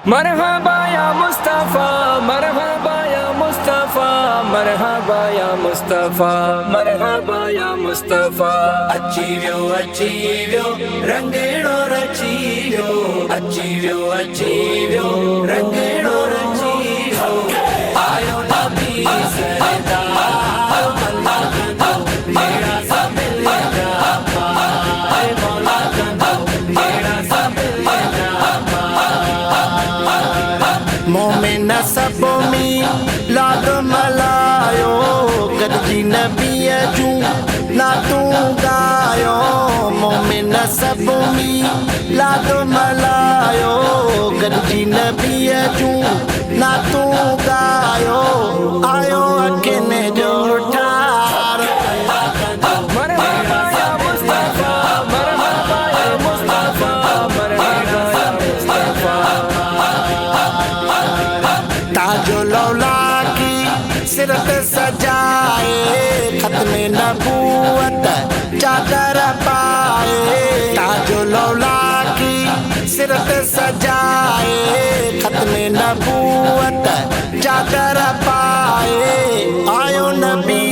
मरहबा या मुस्तफा, मरहबा या मुस्तफा, मरहबा या मुस्तफा, मरहबा या मुस्तफा। अचीव्यो रंगेणो रचीव्यो, अचीव्यो रंगेणो रचीव्यो। आयो नबी सरदार मौला कंदो हेड़ा सा मिलदा पाए, मौला कंदो हेड़ा सा मिलदा मोमिन सब लाद मलायो, गॾिजी नबीअ जूं नातूं गायो। मोमिन सब लाद मलायो, गॾिजी नबीअ जूं नातूं गायो। आयो अखियुनि जो ठार, मरहबा या मुस्तफा, मरहबा या मुस्तफा, मरहबा या मुस्तफा। ताजो लौला की सिर पे सजाए, खत्म नबूवत चादर पाए। ताजो लौला की सिर पे सजाए, खत्म नबूवत चादर पाए। आयो नबी